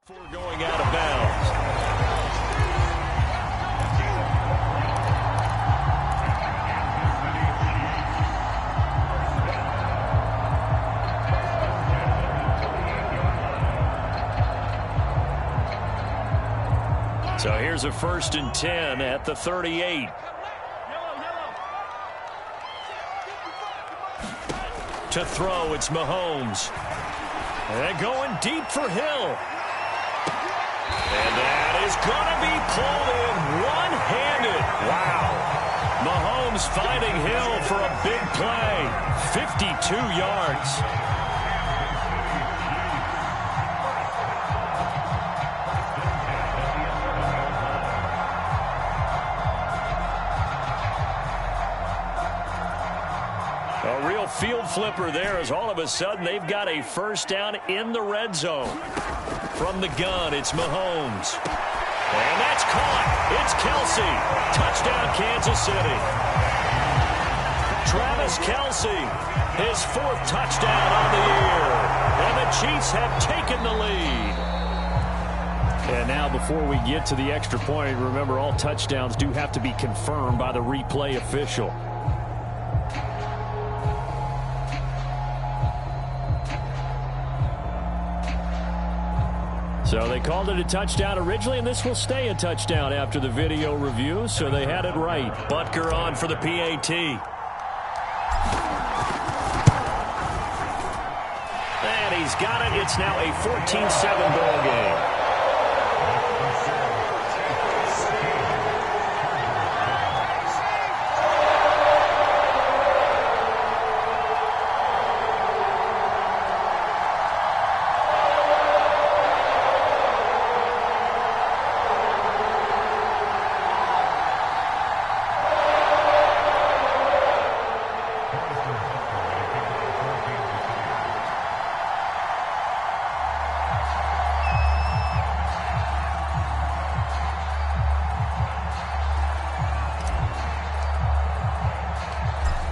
Before going out of bounds. So here's a 1st and 10 at the 38. To throw, it's Mahomes. And going deep for Hill. And that is going to be pulled in one-handed. Wow. Mahomes finding Hill for a big play. 52 yards. A real field flipper there as all of a sudden they've got a 1st down in the red zone. From the gun, it's Mahomes. And that's caught. It's Kelsey. Touchdown, Kansas City. Travis Kelsey, his 4th touchdown on the year. And the Chiefs have taken the lead. And now before we get to the extra point, remember all touchdowns do have to be confirmed by the replay official. So they called it a touchdown originally, and this will stay a touchdown after the video review, so they had it right. Butker on for the PAT. And he's got it. It's now a 14-7 ball game.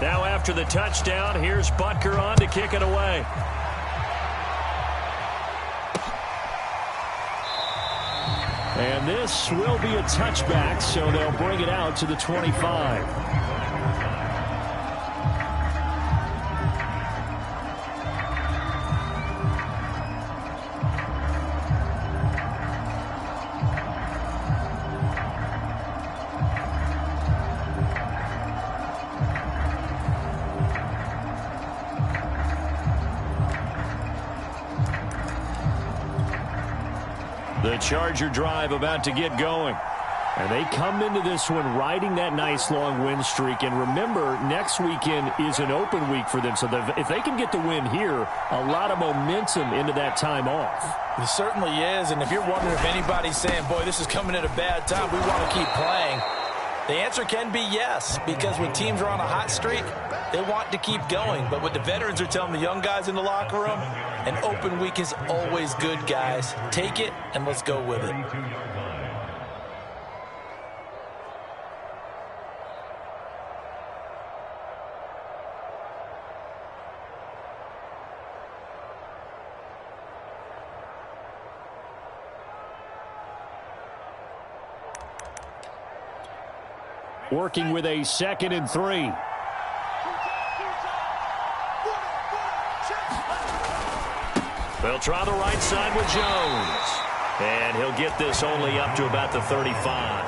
Now after the touchdown, here's Butker on to kick it away. And this will be a touchback, so they'll bring it out to the 25. The Charger drive about to get going. And they come into this one riding that nice long win streak. And remember, next weekend is an open week for them. So if they can get the win here, a lot of momentum into that time off. It certainly is. And if you're wondering if anybody's saying, boy, this is coming at a bad time, we want to keep playing, the answer can be yes. Because when teams are on a hot streak, they want to keep going. But what the veterans are telling the young guys in the locker room, an open week is always good, guys. Take it, and let's go with it. Working with a 2nd and 3. They'll try the right side with Jones. And he'll get this only up to about the 35.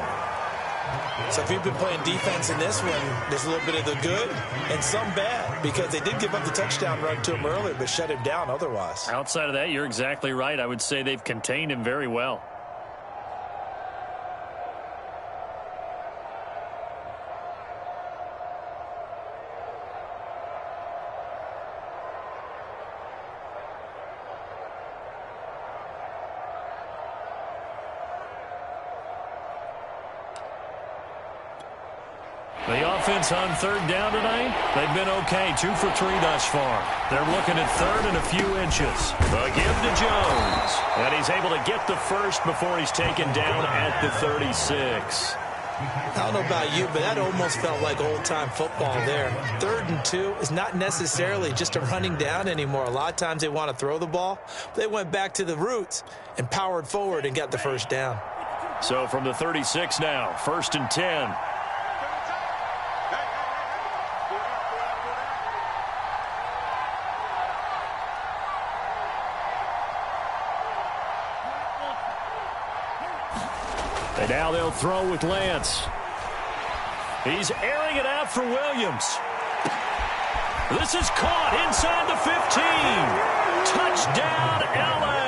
So if you've been playing defense in this one, there's a little bit of the good and some bad, because they did give up the touchdown run to him earlier, but shut him down otherwise. Outside of that, you're exactly right. I would say they've contained him very well. The offense on 3rd down tonight, they've been okay. 2 for 3 thus far. They're looking at 3rd and a few inches. The give to Jones. And he's able to get the first before he's taken down at the 36. I don't know about you, but that almost felt like old-time football there. 3rd and 2 is not necessarily just a running down anymore. A lot of times they want to throw the ball. They went back to the roots and powered forward and got the first down. So from the 36 now, 1st and 10. And now they'll throw with Lance. He's airing it out for Williams. This is caught inside the 15. Touchdown, L.A.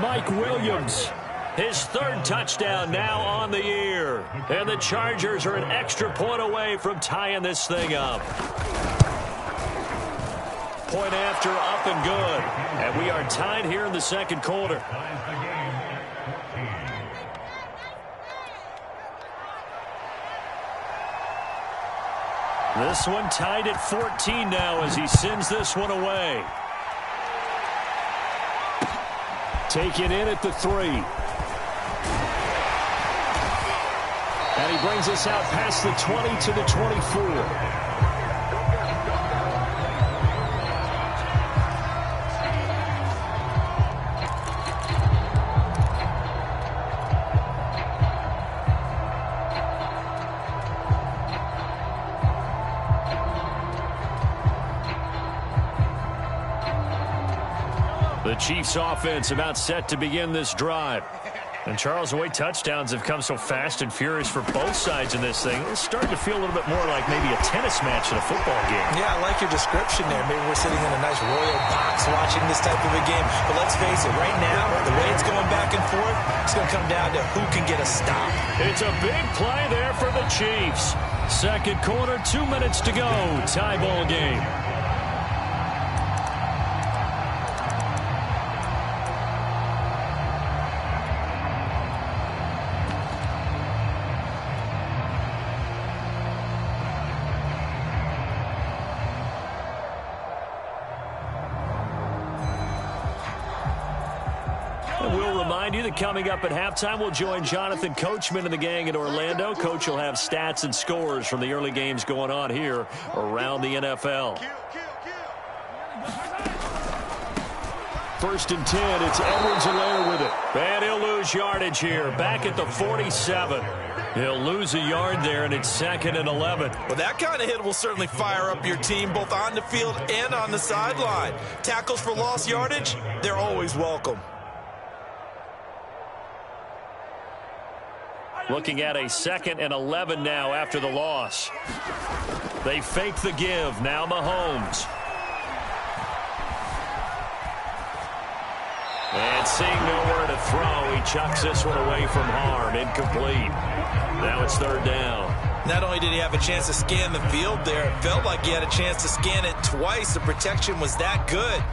Mike Williams, his 3rd touchdown now on the year. And the Chargers are an extra point away from tying this thing up. Point after, up and good. And we are tied here in the 2nd quarter. This one tied at 14 now as he sends this one away. Take it in at the 3. And he brings us out past the 20 to the 24. The Chiefs offense about set to begin this drive. And Charles, the way touchdowns have come so fast and furious for both sides in this thing, it's starting to feel a little bit more like maybe a tennis match in a football game. Yeah, I like your description there. Maybe we're sitting in a nice royal box watching this type of a game. But let's face it, right now, the way it's going back and forth, it's going to come down to who can get a stop. It's a big play there for the Chiefs. 2nd quarter, 2 minutes to go. Tie ball game. You that coming up at halftime, we'll join Jonathan Coachman and the gang in Orlando. Coach will have stats and scores from the early games going on here around the NFL. 1st and 10, it's Edwards-Helaire with it. And he'll lose yardage here, back at the 47. He'll lose a yard there, and it's 2nd and 11. Well, that kind of hit will certainly fire up your team, both on the field and on the sideline. Tackles for lost yardage, they're always welcome. Looking at a 2nd and 11 now after the loss. They fake the give. Now Mahomes. And seeing nowhere to throw, he chucks this one away from harm. Incomplete. Now it's 3rd down. Not only did he have a chance to scan the field there, it felt like he had a chance to scan it twice. The protection was that good.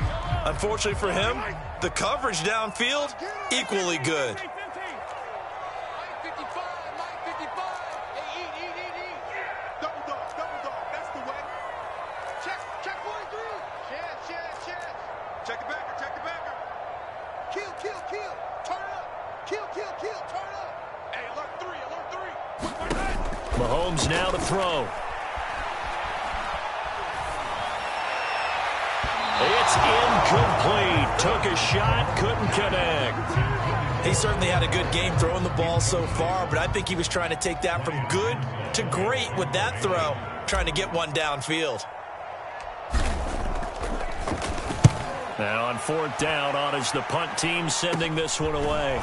Unfortunately for him, the coverage downfield, equally good. Mahomes now to throw. It's incomplete. Took a shot, couldn't connect. He certainly had a good game throwing the ball so far, but I think he was trying to take that from good to great with that throw, trying to get one downfield. Now on 4th down, on is the punt team sending this one away.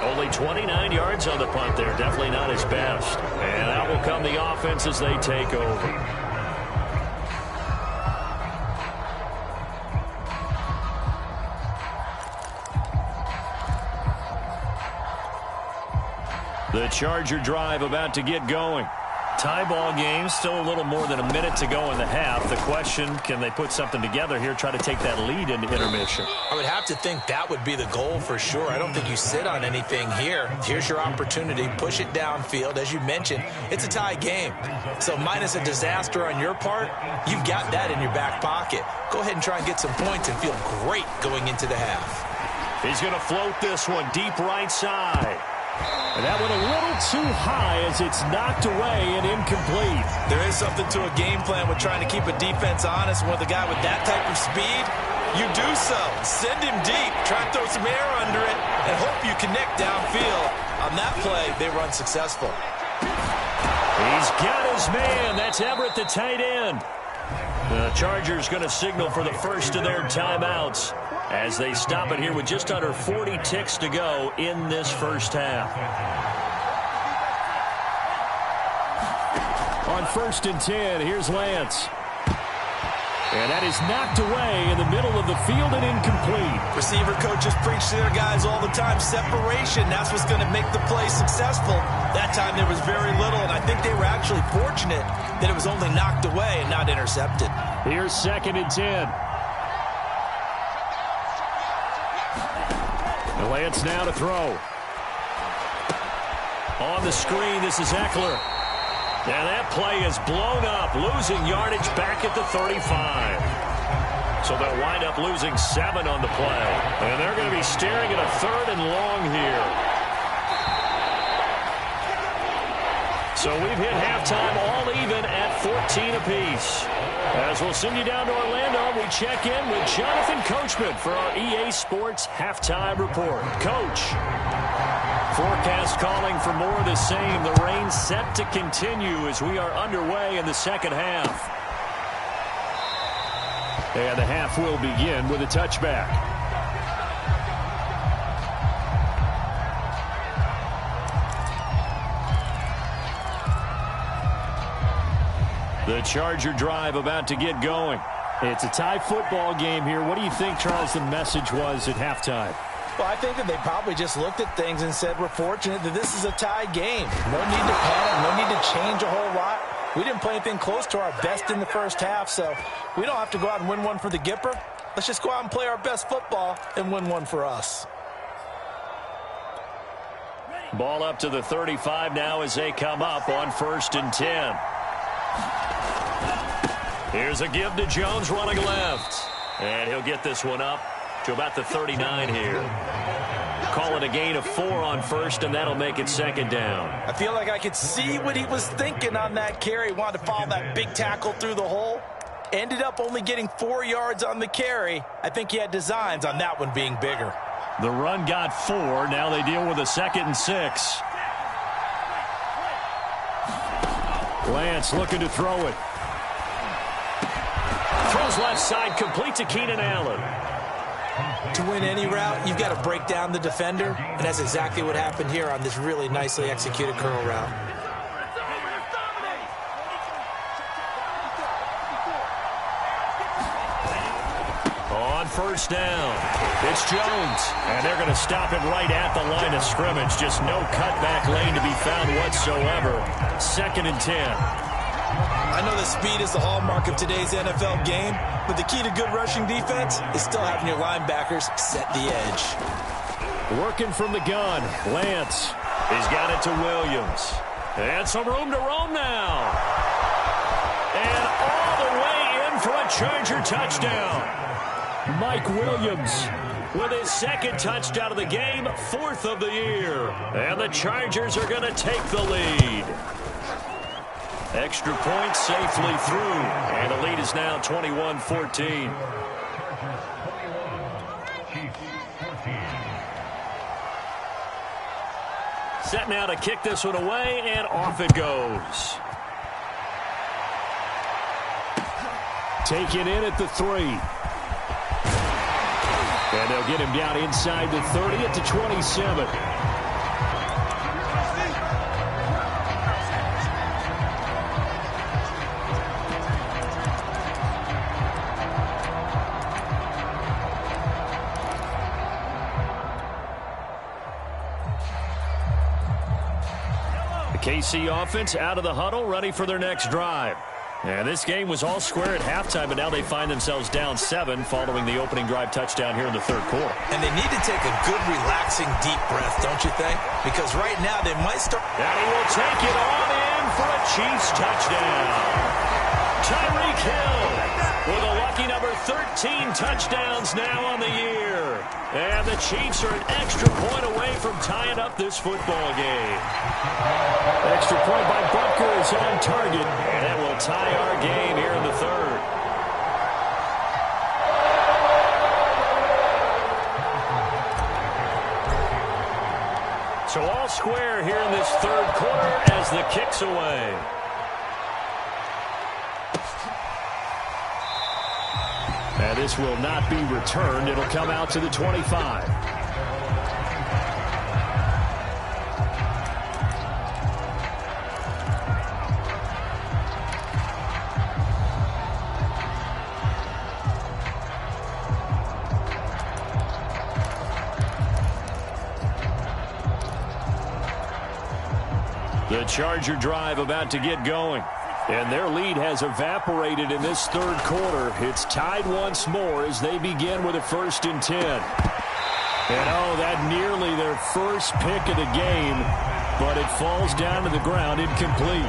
Only 29 yards on the punt there. Definitely not his best. And out will come the offense as they take over. The Charger drive about to get going. Tie ball game, still a little more than a minute to go in the half. The question, can they put something together here, try to take that lead into intermission? I would have to think that would be the goal for sure. I don't think you sit on anything here. Here's your opportunity. Push it downfield. As you mentioned, it's a tie game. So minus a disaster on your part, you've got that in your back pocket. Go ahead and try and get some points and feel great going into the half. He's going to float this one deep right side. And that went a little too high as it's knocked away and incomplete. There is something to a game plan with trying to keep a defense honest. With a guy with that type of speed, you do so. Send him deep. Try and throw some air under it and hope you connect downfield. On that play, they were unsuccessful. He's got his man. That's Everett, the tight end. The Chargers going to signal for the first of their timeouts as they stop it here with just under 40 ticks to go in this first half. On 1st and 10, here's Lance. And that is knocked away in the middle of the field and incomplete. Receiver coaches preach to their guys all the time. Separation, that's what's going to make the play successful. That time there was very little, and I think they were actually fortunate that it was only knocked away and not intercepted. Here's 2nd and 10. Lance now to throw. On the screen, this is Eckler. And that play is blown up, losing yardage back at the 35. So they'll wind up losing 7 on the play. And they're going to be staring at a 3rd and long here. So we've hit halftime all even at 14 apiece. As we'll send you down to Orlando, we check in with Jonathan Coachman for our EA Sports Halftime Report. Coach, forecast calling for more of the same. The rain set to continue as we are underway in the second half. And the half will begin with a touchback. The Charger drive about to get going. It's a tie football game here. What do you think, Charles, the message was at halftime? Well, I think that they probably just looked at things and said, we're fortunate that this is a tie game. No need to panic, no need to change a whole lot. We didn't play anything close to our best in the first half, so we don't have to go out and win one for the Gipper. Let's just go out and play our best football and win one for us. Ball up to the 35 now as they come up on 1st and 10. Here's a give to Jones running left. And he'll get this one up to about the 39 here. Call it a gain of 4 on 1st, and that'll make it 2nd down. I feel like I could see what he was thinking on that carry. He wanted to follow that big tackle through the hole. Ended up only getting 4 yards on the carry. I think he had designs on that one being bigger. The run got 4. Now they deal with a 2nd and 6. Lance looking to throw it. Throws left side, complete to Keenan Allen. To win any route, you've got to break down the defender, and that's exactly what happened here on this really nicely executed curl route. On 1st down, it's Jones, and they're going to stop him right at the line of scrimmage. Just no cutback lane to be found whatsoever. 2nd and 10. I know that speed is the hallmark of today's NFL game, but the key to good rushing defense is still having your linebackers set the edge. Working from the gun, Lance. He's got it to Williams. And some room to roam now. And all the way in for a Charger touchdown. Mike Williams with his 2nd touchdown of the game, 4th of the year. And the Chargers are going to take the lead. Extra point safely through, and the lead is now 21-14. Set now to kick this one away, and off it goes. Taken in at the 3. And they'll get him down inside the 30 at the 27. KC offense out of the huddle, ready for their next drive. And this game was all square at halftime, but now they find themselves down 7 following the opening drive touchdown here in the 3rd quarter. And they need to take a good, relaxing, deep breath, don't you think? Because right now they might start. And he will take it on in for a Chiefs touchdown. Tyreek Hill with a lucky number 13 touchdowns now on the year. And the Chiefs are an extra point away from tying up this football game. Extra point by Butker is on target, and that will tie our game here in the third. So all square here in this third quarter as the kick's away. And this will not be returned. It'll come out to the 25. The Charger drive about to get going. And their lead has evaporated in this third quarter. It's tied once more as they begin with a 1st and 10. And oh, that nearly their first pick of the game, but it falls down to the ground incomplete.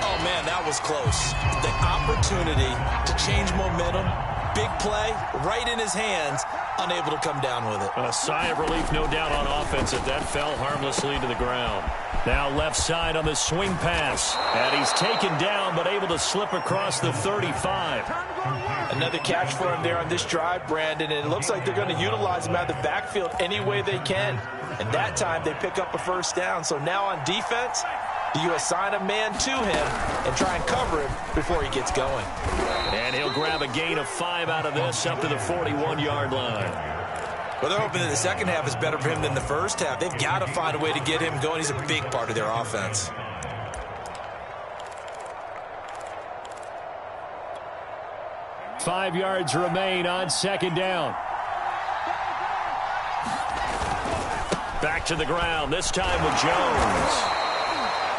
Oh, man, that was close. The opportunity to change momentum, big play, right in his hands, unable to come down with it. A sigh of relief, no doubt, on offense if that fell harmlessly to the ground. Now left side on the swing pass. And he's taken down, but able to slip across the 35. Another catch for him there on this drive, Brandon. And it looks like they're going to utilize him out of the backfield any way they can. And that time they pick up a 1st down. So now on defense, do you assign a man to him and try and cover him before he gets going? And he'll grab a gain of 5 out of this up to the 41-yard line. Well, they're hoping that the second half is better for him than the first half. They've got to find a way to get him going. He's a big part of their offense. Five yards remain on 2nd down. Back to the ground, this time with Jones.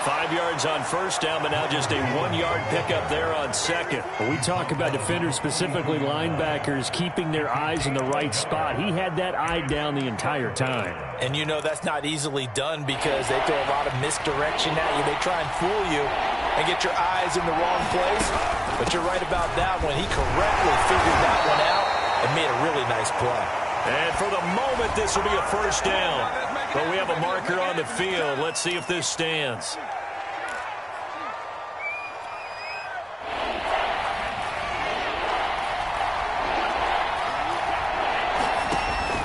5 yards on 1st down, but now just a 1-yard pickup there on 2nd. We talk about defenders, specifically linebackers, keeping their eyes in the right spot. He had that eye down the entire time. And you know that's not easily done because they throw a lot of misdirection at you. They try and fool you and get your eyes in the wrong place. But you're right about that one. He correctly figured that one out and made a really nice play. And for the moment, this will be a 1st down. But we have a marker on the field. Let's see if this stands.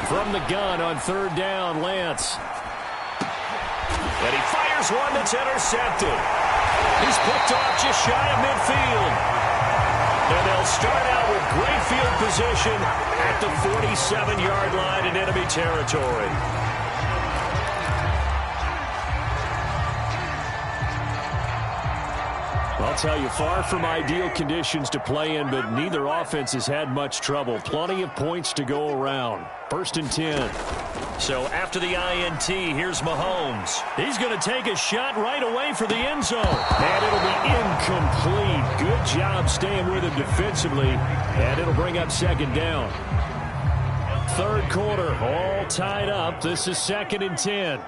From the gun on 3rd down, Lance. And he fires one that's intercepted. He's picked off just shy of midfield. And they'll start out with great field position at the 47-yard line in enemy territory. I'll tell you, far from ideal conditions to play in, but neither offense has had much trouble. Plenty of points to go around. 1st and 10. So after the INT, here's Mahomes. He's going to take a shot right away for the end zone. And it'll be incomplete. Good job staying with him defensively. And it'll bring up 2nd down. 3rd quarter, all tied up. This is 2nd and 10.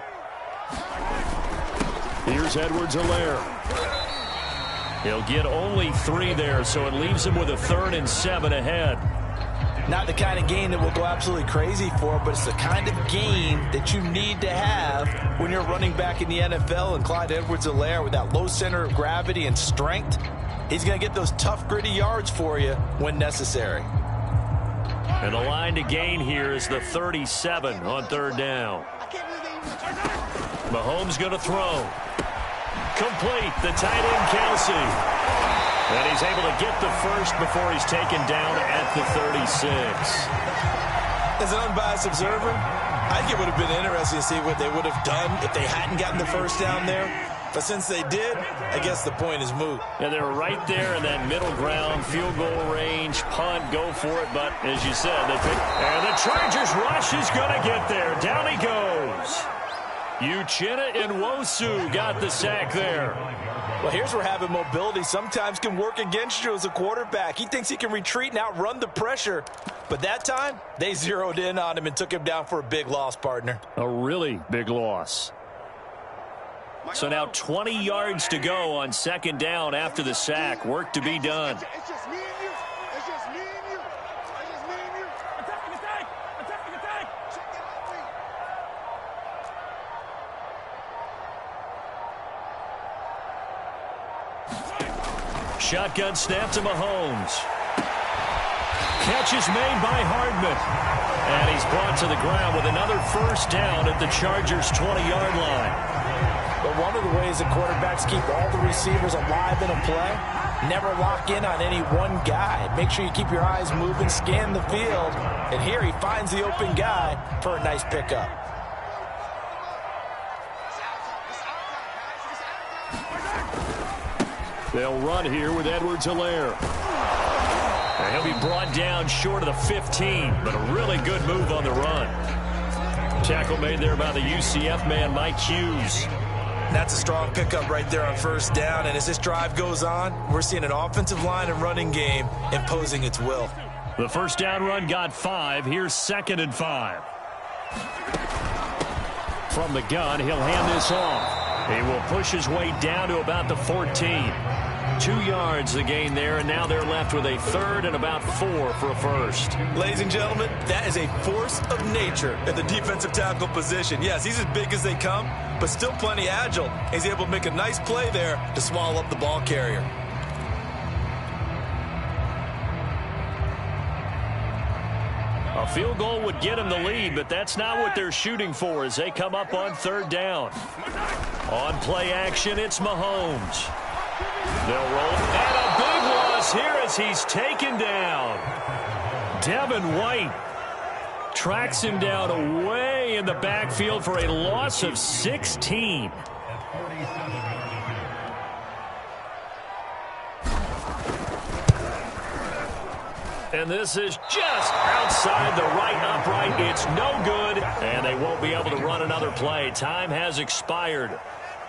Here's Edwards-Helaire. He'll get only 3 there, so it leaves him with a 3rd and 7 ahead. Not the kind of game that will go absolutely crazy for, but it's the kind of game that you need to have when you're running back in the NFL. And Clyde Edwards-Helaire, with that low center of gravity and strength, he's going to get those tough, gritty yards for you when necessary. And the line to gain here is the 37 on 3rd down. Mahomes going to throw. Complete, the tight end, Kelsey. And he's able to get the first before he's taken down at the 36. As an unbiased observer, I think it would have been interesting to see what they would have done if they hadn't gotten the 1st down there. But since they did, I guess the point is moot. And they're right there in that middle ground, field goal range, punt, go for it. But as you said, they pick. And the Chargers rush is going to get there. Down he goes. Uchenna Nwosu got the sack there. Well, here's where having mobility sometimes can work against you as a quarterback. He thinks he can retreat and outrun the pressure. But that time, they zeroed in on him and took him down for a big loss, partner. A really big loss. So now 20 yards to go on 2nd down after the sack. Work to be done. Shotgun snap to Mahomes. Catch is made by Hardman. And he's brought to the ground with another first down at the Chargers' 20-yard line. But one of the ways that quarterbacks keep all the receivers alive in a play, never lock in on any one guy. Make sure you keep your eyes moving, scan the field. And here he finds the open guy for a nice pickup. They'll run here with Edwards-Helaire. And he'll be brought down short of the 15, but a really good move on the run. Tackle made there by the UCF man, Mike Hughes. That's a strong pickup right there on first down. And as this drive goes on, we're seeing an offensive line and running game imposing its will. The first down run got 5. Here's 2nd and 5. From the gun, he'll hand this off. He will push his way down to about the 14. 2 yards the gain there, and now they're left with a 3rd and about 4 for a first. Ladies and gentlemen, that is a force of nature at the defensive tackle position. Yes, he's as big as they come, but still plenty agile. He's able to make a nice play there to swallow up the ball carrier. A field goal would get him the lead, but that's not what they're shooting for as they come up on 3rd down. On play action, it's Mahomes. They'll roll, and a big loss here as he's taken down. Devin White tracks him down away in the backfield for a loss of 16. And this is just outside the right upright. It's no good, and they won't be able to run another play. Time has expired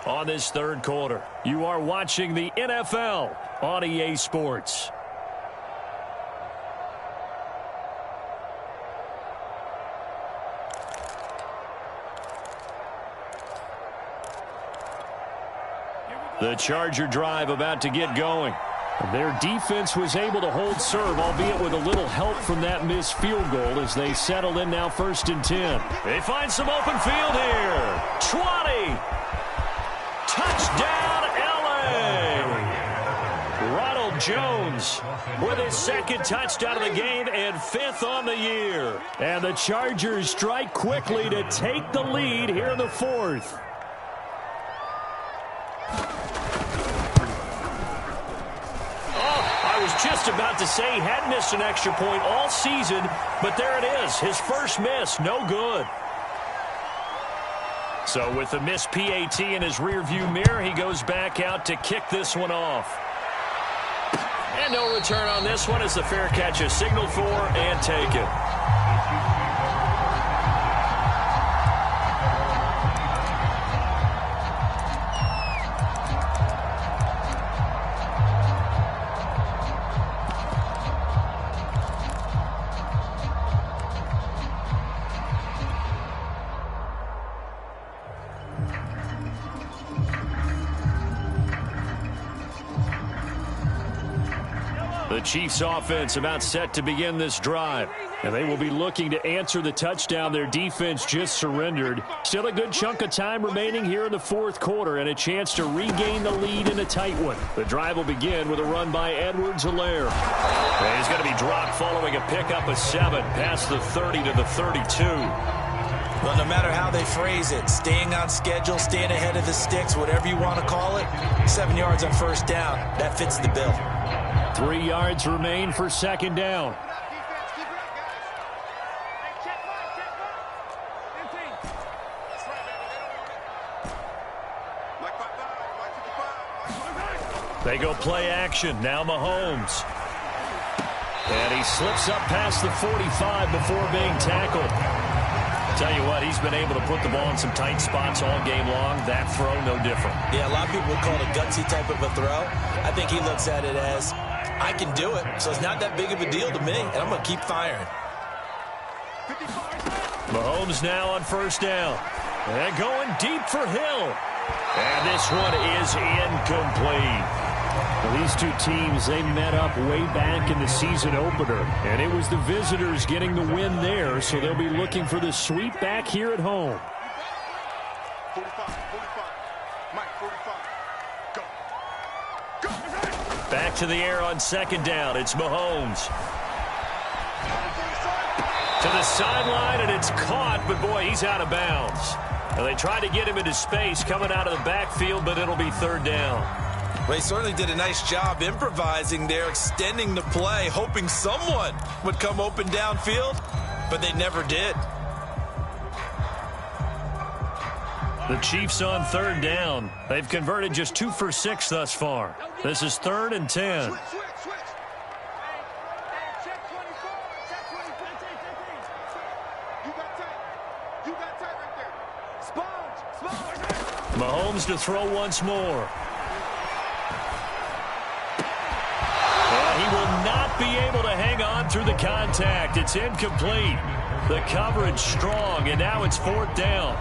on this 3rd quarter. You are watching the NFL on EA Sports. The Charger drive about to get going. Their defense was able to hold serve, albeit with a little help from that missed field goal as they settle in now 1st and 10. They find some open field here. 20. Touchdown, L.A. Ronald Jones with his 2nd touchdown of the game and 5th on the year. And the Chargers strike quickly to take the lead here in the 4th. Just about to say he hadn't missed an extra point all season, but there it is. His first miss, no good. So with the missed PAT in his rearview mirror, he goes back out to kick this one off. And no return on this one as the fair catch is signaled for and taken. The Chiefs offense about set to begin this drive. And they will be looking to answer the touchdown their defense just surrendered. Still a good chunk of time remaining here in the 4th quarter and a chance to regain the lead in a tight one. The drive will begin with a run by Edwards-Helaire. He's going to be dropped following a pickup of 7 past the 30 to the 32. Well, no matter how they phrase it, staying on schedule, staying ahead of the sticks, whatever you want to call it, 7 yards on first down, that fits the bill. 3 yards remain for 2nd down. They go play action. Now Mahomes. And he slips up past the 45 before being tackled. Tell you what, he's been able to put the ball in some tight spots all game long. That throw, no different. Yeah, a lot of people would call it a gutsy type of a throw. I think he looks at it as, I can do it, so it's not that big of a deal to me, and I'm going to keep firing. Mahomes now on first down. And going deep for Hill. And this one is incomplete. Well, these two teams, they met up way back in the season opener, and it was the visitors getting the win there, so they'll be looking for the sweep back here at home. 45, Mike, 45, go. Back to the air on second down. It's Mahomes. To the sideline, and it's caught, but boy, he's out of bounds. And they tried to get him into space coming out of the backfield, but it'll be third down. Well, he certainly did a nice job improvising there, extending the play, hoping someone would come open downfield, but they never did. The Chiefs on third down. They've converted just 2 for 6 thus far. This is 3rd and 10. Mahomes to throw once more. And he will not be able to hang on through the contact. It's incomplete. The coverage strong, and now it's 4th down.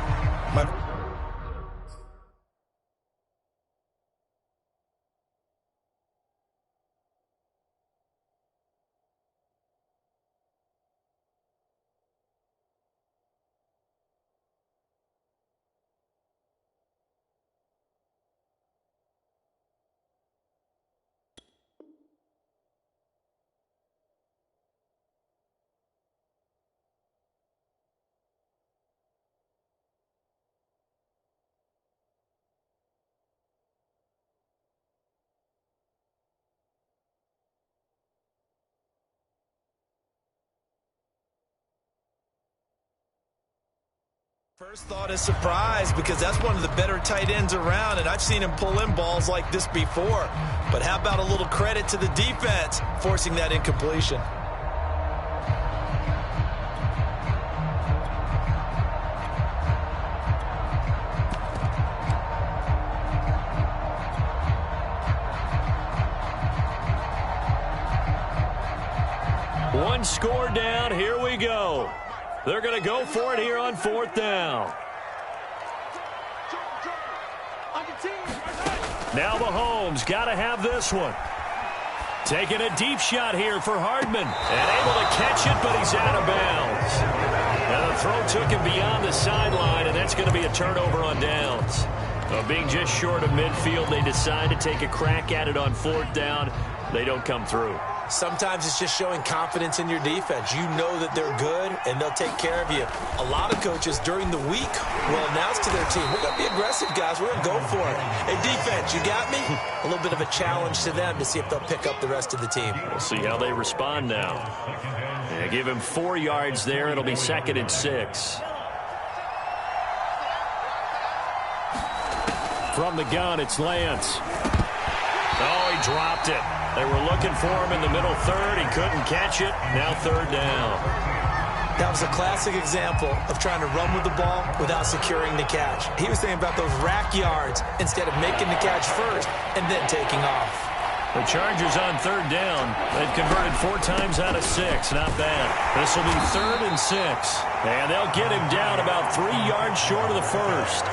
First thought is surprise, because that's one of the better tight ends around, and I've seen him pull in balls like this before. But how about a little credit to the defense forcing that incompletion? One score down. Here we go. They're going to go for it here on 4th down. Now Mahomes got to have this one. Taking a deep shot here for Hardman. And able to catch it, but he's out of bounds. And the throw took him beyond the sideline, and that's going to be a turnover on downs. Being just short of midfield, they decide to take a crack at it on 4th down. They don't come through. Sometimes it's just showing confidence in your defense. You know that they're good, and they'll take care of you. A lot of coaches during the week will announce to their team, we're going to be aggressive, guys. We're going to go for it. Hey, defense, you got me? A little bit of a challenge to them to see if they'll pick up the rest of the team. We'll see how they respond now. Yeah, give him 4 yards there. It'll be 2nd and 6. From the gun, it's Lance. Oh, he dropped it. They were looking for him in the middle third. He couldn't catch it. Now 3rd down. That was a classic example of trying to run with the ball without securing the catch. He was thinking about those rack yards instead of making the catch first and then taking off. The Chargers on 3rd down. They've converted 4 times out of 6. Not bad. This will be 3rd and 6. And they'll get him down about 3 yards short of the first.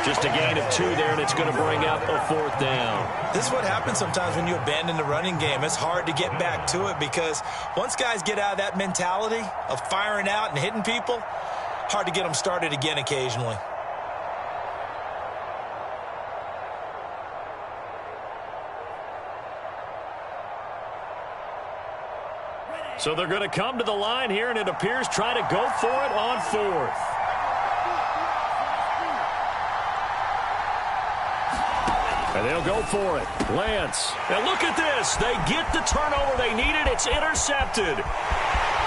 Just a gain of 2 there, and it's going to bring up a 4th down. This is what happens sometimes when you abandon the running game. It's hard to get back to it because once guys get out of that mentality of firing out and hitting people, hard to get them started again occasionally. So they're going to come to the line here, and it appears try to go for it on 4th. And they'll go for it. Lance. And look at this. They get the turnover they needed. It's intercepted.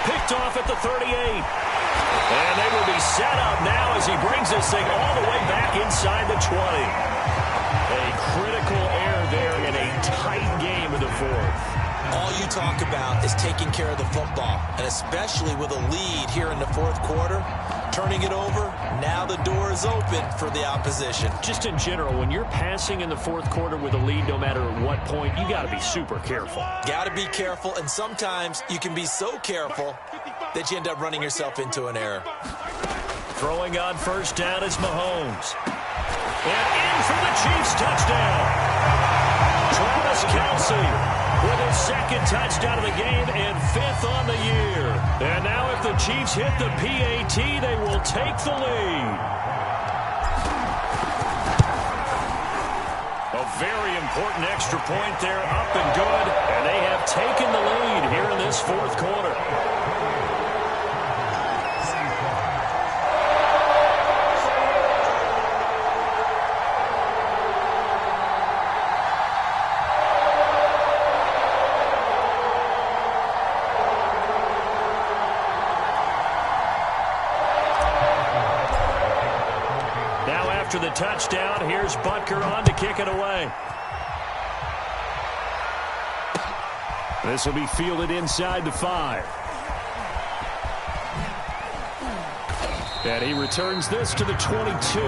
Picked off at the 38. And they will be set up now as he brings this thing all the way back inside the 20. A critical error there in a tight game of the 4th. All you talk about is taking care of the football, and especially with a lead here in the 4th quarter, turning it over, now the door is open for the opposition. Just in general, when you're passing in the 4th quarter with a lead, no matter at what point, you got to be super careful. Got to be careful, and sometimes you can be so careful that you end up running yourself into an error. Throwing on 1st down is Mahomes. And in for the Chiefs touchdown. Travis Kelce with his 2nd touchdown of the game and 5th on the year. And now if the Chiefs hit the PAT, they will take the lead. A very important extra point there, up and good. And they have taken the lead here in this fourth quarter. After the touchdown, here's Butker on to kick it away. This will be fielded inside the 5. And he returns this to the 22.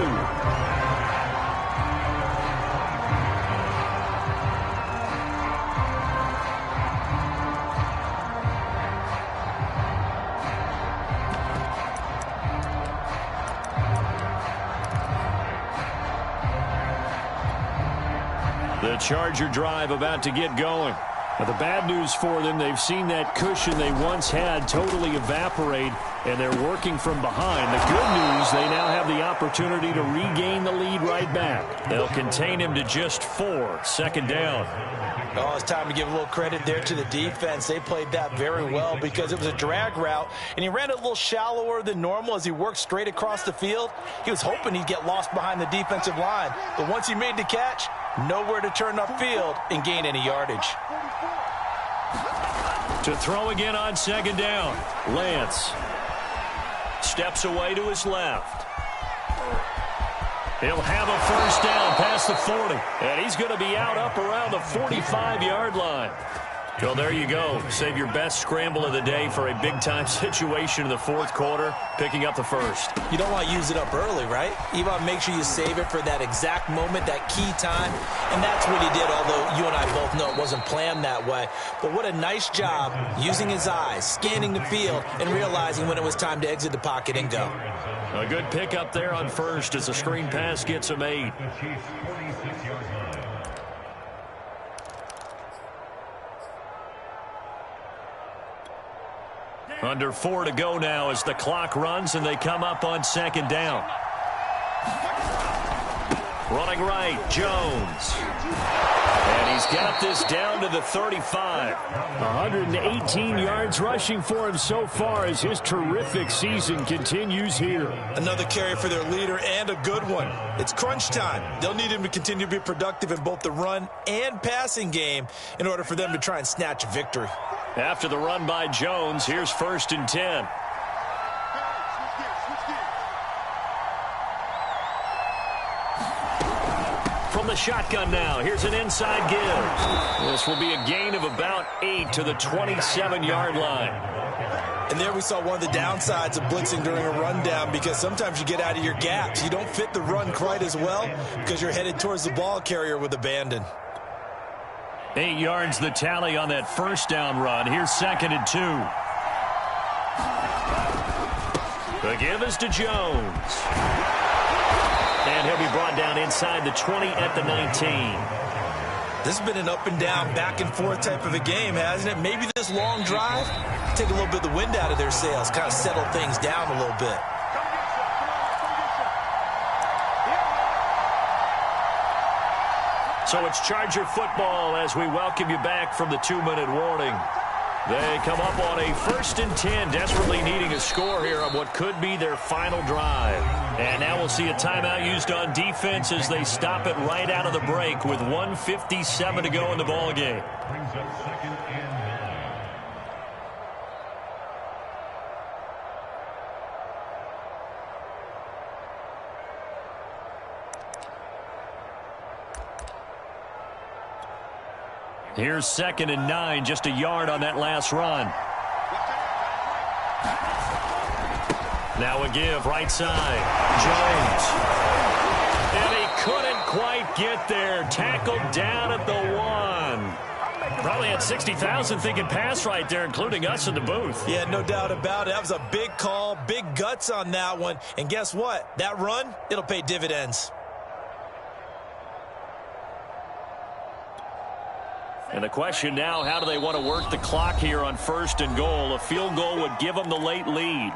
The Charger drive about to get going. Now, the bad news for them, they've seen that cushion they once had totally evaporate, and they're working from behind. The good news, they now have the opportunity to regain the lead right back. They'll contain him to just 4, second down. Oh, it's time to give a little credit there to the defense. They played that very well because it was a drag route, and he ran it a little shallower than normal as he worked straight across the field. He was hoping he'd get lost behind the defensive line, but once he made the catch, nowhere to turn upfield and gain any yardage. To throw again on second down, Lance steps away to his left. He'll have a first down past the 40, and he's going to be out up around the 45-yard line. Well, there you go. Save your best scramble of the day for a big-time situation in the fourth quarter, picking up the first. You don't want to use it up early, right? You want to make sure you save it for that exact moment, that key time, and that's what he did, although you and I both know it wasn't planned that way. But what a nice job using his eyes, scanning the field, and realizing when it was time to exit the pocket and go. A good pickup there on first as the screen pass gets him 8. Under 4 to go now as the clock runs and they come up on second down. Running right, Jones. And he's got this down to the 35. 118 yards rushing for him so far as his terrific season continues here. Another carry for their leader and a good one. It's crunch time. They'll need him to continue to be productive in both the run and passing game in order for them to try and snatch a victory. After the run by Jones, here's 1st and 10. From the shotgun now, here's an inside give. This will be a gain of about 8 to the 27-yard line. And there we saw one of the downsides of blitzing during a rundown, because sometimes you get out of your gaps. You don't fit the run quite as well because you're headed towards the ball carrier with abandon. 8 yards the tally on that first down run. Here's 2nd and 2. The give is to Jones. And he'll be brought down inside the 20 at the 19. This has been an up and down, back and forth type of a game, hasn't it? Maybe this long drive, take a little bit of the wind out of their sails, kind of settle things down a little bit. So it's Charger football as we welcome you back from the 2-minute warning. They come up on a 1st and 10, desperately needing a score here on what could be their final drive. And now we'll see a timeout used on defense as they stop it right out of the break with 1:57 to go in the ballgame. Here's 2nd and 9, just a yard on that last run. Now a give, right side, Jones. And he couldn't quite get there. Tackled down at the 1. Probably had 60,000 thinking pass right there, including us in the booth. Yeah, no doubt about it. That was a big call, big guts on that one. And guess what? That run, it'll pay dividends. And the question now, how do they want to work the clock here on 1st and goal? A field goal would give them the late lead.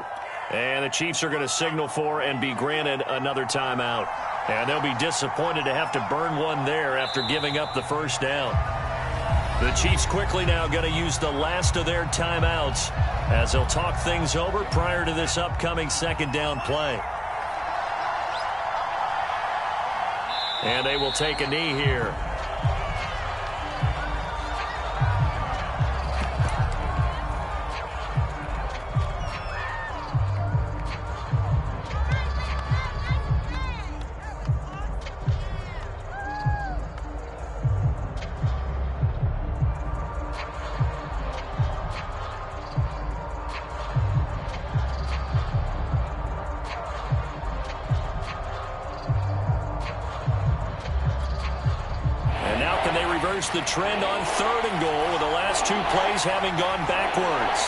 And the Chiefs are going to signal for and be granted another timeout. And they'll be disappointed to have to burn one there after giving up the first down. The Chiefs quickly now going to use the last of their timeouts as they'll talk things over prior to this upcoming second down play. And they will take a knee here. The trend on 3rd and goal with the last 2 plays having gone backwards.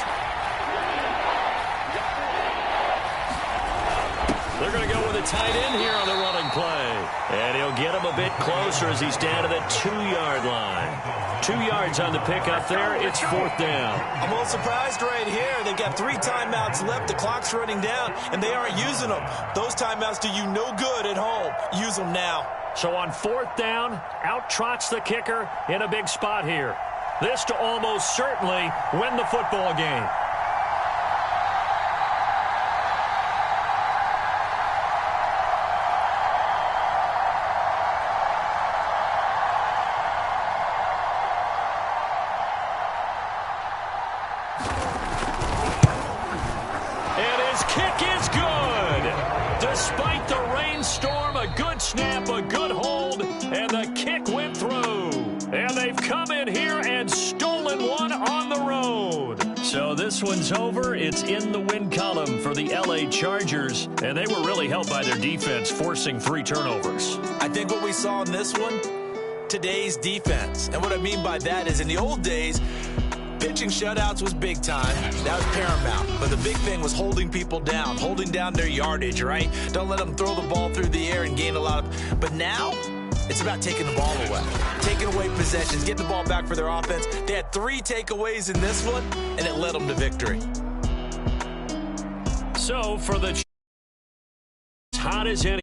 They're going to go with a tight end here on the running play. And he'll get him a bit closer as he's down to the 2-yard line. 2 yards on the pickup there. It's 4th down. I'm a little surprised right here. They've got 3 timeouts left. The clock's running down, and they aren't using them. Those timeouts do you no good at home. Use them now. So on 4th down, out trots the kicker in a big spot here. This to almost certainly win the football game. And his kick is good. Despite the rainstorm, a good snap, a good hold, and the kick went through. And they've come in here and stolen one on the road. So this one's over. It's in the win column for the L.A. Chargers, and they were really helped by their defense, forcing 3 turnovers. I think what we saw in this one, today's defense. And what I mean by that is in the old days, pitching shutouts was big time. That was paramount. But the big thing was holding people down, holding down their yardage, right? Don't let them throw the ball through the air and gain a lot of... But now, it's about taking the ball away. Taking away possessions, getting the ball back for their offense. They had 3 takeaways in this one, and it led them to victory. So for the hot as any.